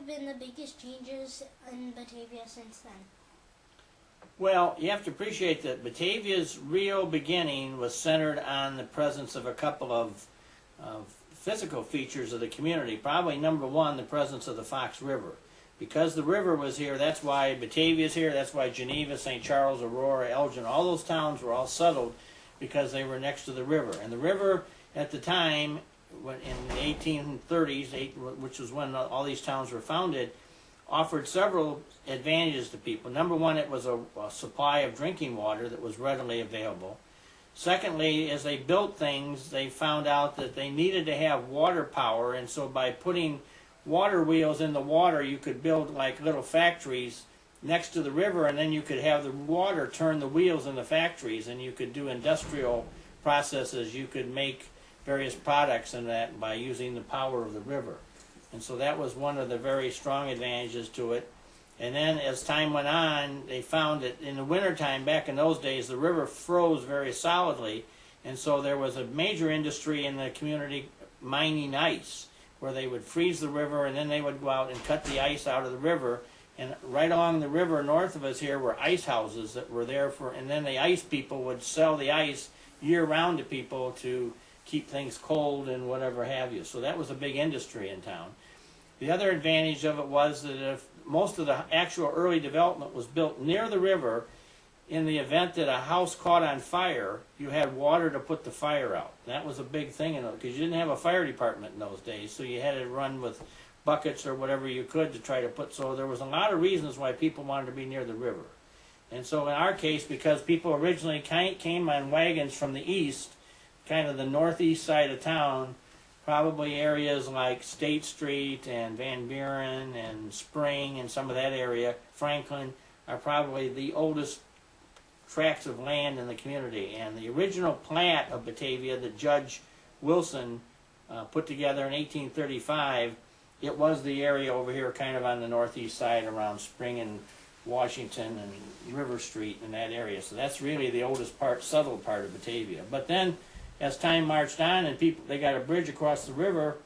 have been the biggest changes in Batavia since then? Well, you have to appreciate that Batavia's real beginning was centered on the presence of a couple of physical features of the community. Probably number one, the presence of the Fox River. Because the river was here, that's why Batavia's here, that's why Geneva, St. Charles, Aurora, Elgin, all those towns were all settled because they were next to the river. And the river at the time, in the 1830s, which was when all these towns were founded, offered several advantages to people. Number one, it was a supply of drinking water that was readily available. Secondly, as they built things, they found out that they needed to have water power, and so by putting water wheels in the water, you could build like little factories next to the river, and then you could have the water turn the wheels in the factories, and you could do industrial processes. You could make various products and that by using the power of the river. And so that was one of the very strong advantages to it. And then as time went on, they found that in the wintertime, back in those days, the river froze very solidly. And so there was a major industry in the community mining ice, where they would freeze the river and then they would go out and cut the ice out of the river. And right along the river north of us here were ice houses that were there for, and then the ice people would sell the ice year-round to people to keep things cold and whatever have you. So that was a big industry in town. The other advantage of it was that if most of the actual early development was built near the river, in the event that a house caught on fire, you had water to put the fire out. That was a big thing because you didn't have a fire department in those days, so you had to run with buckets or whatever you could to try to put. So there was a lot of reasons why people wanted to be near the river. And so in our case, because people originally came on wagons from the east, kind of the northeast side of town, probably areas like State Street and Van Buren and Spring and some of that area, Franklin, are probably the oldest tracts of land in the community. And the original plat of Batavia that Judge Wilson put together in 1835, it was the area over here kind of on the northeast side around Spring and Washington and River Street in that area. So that's really the oldest part, settled part of Batavia. But then as time marched on and they got a bridge across the river,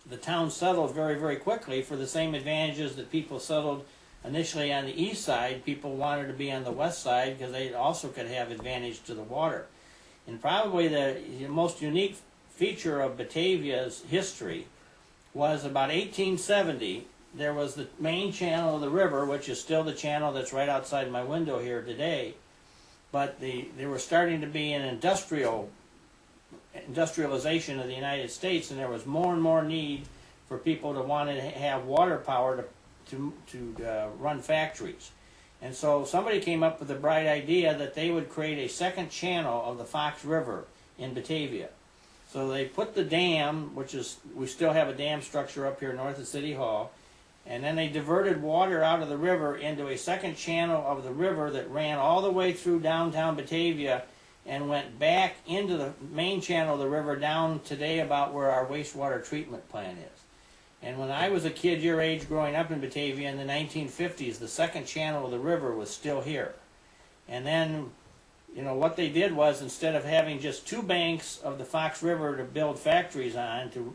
the town settled very, very quickly for the same advantages that people settled initially on the east side. People wanted to be on the west side because they also could have advantage to the water. And probably the most unique feature of Batavia's history was about 1870. There was the main channel of the river, which is still the channel that's right outside my window here today. But there was starting to be an industrialization of the United States, and there was more and more need for people to want to have water power to run factories. And so somebody came up with the bright idea that they would create a second channel of the Fox River in Batavia. So they put the dam, which is, we still have a dam structure up here north of City Hall, and then they diverted water out of the river into a second channel of the river that ran all the way through downtown Batavia and went back into the main channel of the river down today about where our wastewater treatment plant is. And when I was a kid your age growing up in Batavia in the 1950s, the second channel of the river was still here. And then, you know, what they did was, instead of having just two banks of the Fox River to build factories on to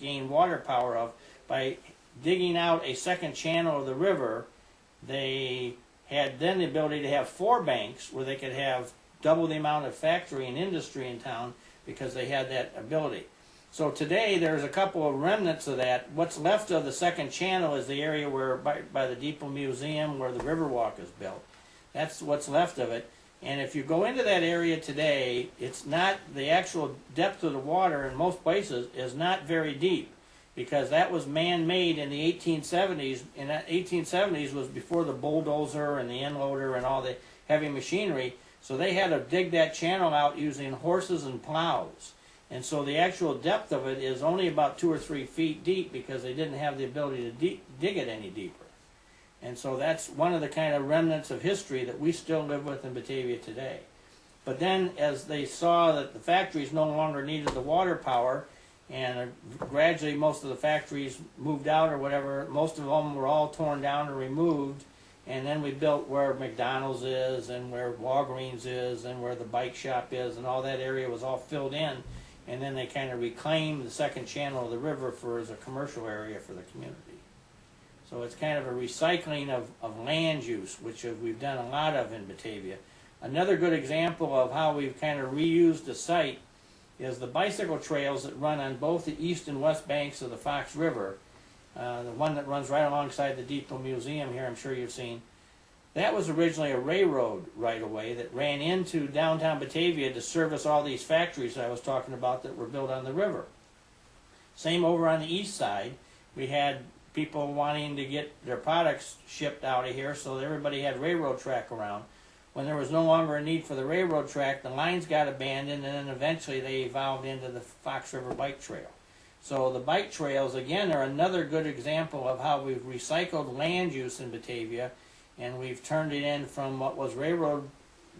gain water power of, by digging out a second channel of the river, they had then the ability to have four banks where they could have double the amount of factory and industry in town because they had that ability. So today there's a couple of remnants of that. What's left of the second channel is the area where by the Depot Museum where the Riverwalk is built. That's what's left of it. And if you go into that area today, it's not, the actual depth of the water in most places is not very deep, because that was man-made in the 1870s. And that 1870s was before the bulldozer and the inloader and all the heavy machinery. So they had to dig that channel out using horses and plows. And so the actual depth of it is only about 2 or 3 feet deep because they didn't have the ability to dig it any deeper. And so that's one of the kind of remnants of history that we still live with in Batavia today. But then as they saw that the factories no longer needed the water power, and gradually most of the factories moved out or whatever, most of them were all torn down or removed, and then we built where McDonald's is and where Walgreens is and where the bike shop is, and all that area was all filled in, and then they kind of reclaimed the second channel of the river as a commercial area for the community. So it's kind of a recycling of land use, which we've done a lot of in Batavia. Another good example of how we've kind of reused the site is the bicycle trails that run on both the east and west banks of the Fox River. The one that runs right alongside the Depot Museum here, I'm sure you've seen. That was originally a railroad right-of-way that ran into downtown Batavia to service all these factories I was talking about that were built on the river. Same over on the east side. We had people wanting to get their products shipped out of here, so everybody had railroad track around. When there was no longer a need for the railroad track, the lines got abandoned, and then eventually they evolved into the Fox River Bike Trail. So the bike trails, again, are another good example of how we've recycled land use in Batavia, and we've turned it in from what was railroad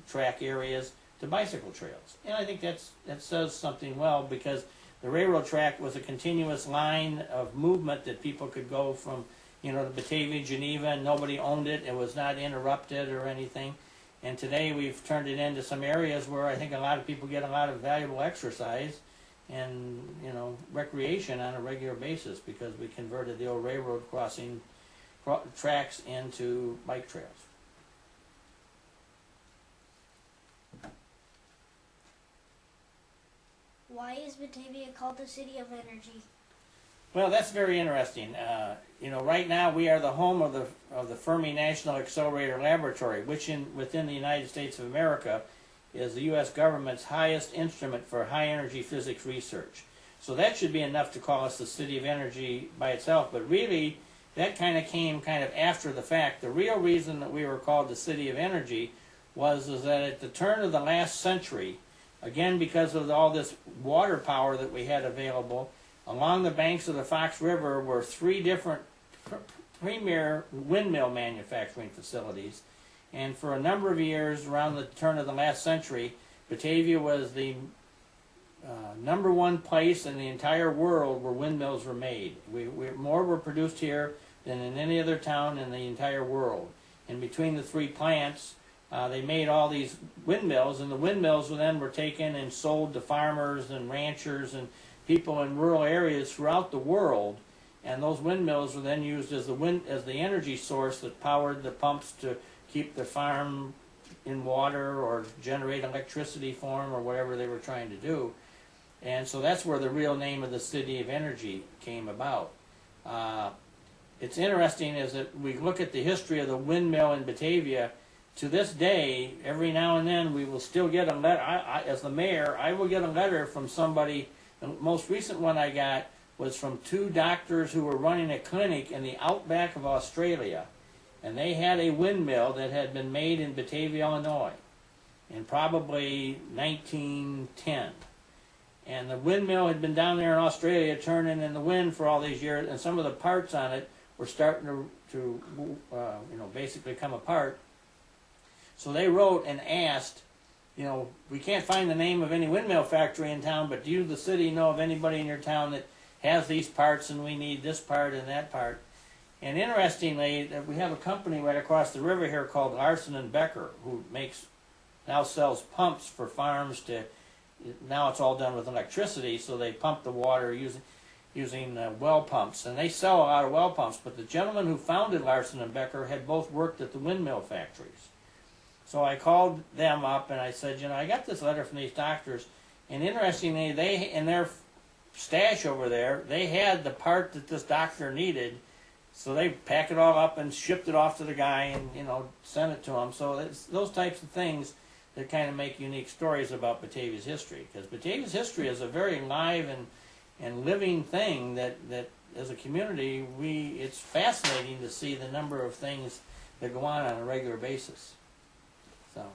track areas to bicycle trails. And I think that says something well, because the railroad track was a continuous line of movement that people could go from, you know, to Batavia, Geneva, and nobody owned it. It was not interrupted or anything. And today we've turned it into some areas where I think a lot of people get a lot of valuable exercise and, you know, recreation on a regular basis, because we converted the old railroad crossing tracks into bike trails. Why is Batavia called the City of Energy? Well, that's very interesting. You know, right now we are the home of the Fermi National Accelerator Laboratory, which within the United States of America is the U.S. government's highest instrument for high-energy physics research. So that should be enough to call us the City of Energy by itself, but really that kind of came after the fact. The real reason that we were called the City of Energy was that at the turn of the last century, again because of all this water power that we had available, along the banks of the Fox River were three different premier windmill manufacturing facilities. And for a number of years, around the turn of the last century, Batavia was the #1 place in the entire world where windmills were made. More were produced here than in any other town in the entire world. And between the three plants, they made all these windmills, and the windmills then were taken and sold to farmers and ranchers and people in rural areas throughout the world. And those windmills were then used as the energy source that powered the pumps to keep the farm in water or generate electricity for them or whatever they were trying to do. And so that's where the real name of the City of Energy came about. It's interesting is that we look at the history of the windmill in Batavia. To this day, every now and then we will still get a letter. As the mayor, I will get a letter from somebody. The most recent one I got was from 2 doctors who were running a clinic in the outback of Australia. And they had a windmill that had been made in Batavia, Illinois, in probably 1910. And the windmill had been down there in Australia turning in the wind for all these years, and some of the parts on it were starting to basically come apart. So they wrote and asked, you know, we can't find the name of any windmill factory in town, but do you, the city, know of anybody in your town that has these parts, and we need this part and that part? And interestingly, we have a company right across the river here called Larson and Becker, who now sells pumps for farms to. Now it's all done with electricity, so they pump the water using well pumps, and they sell a lot of well pumps. But the gentleman who founded Larson and Becker had both worked at the windmill factories. So I called them up and I said, you know, I got this letter from these doctors, and interestingly, they in their stash over there, they had the part that this doctor needed. So they packed it all up and shipped it off to the guy and, you know, sent it to him. So it's those types of things that kind of make unique stories about Batavia's history. Because Batavia's history is a very live and living thing that as a community, it's fascinating to see the number of things that go on a regular basis. So.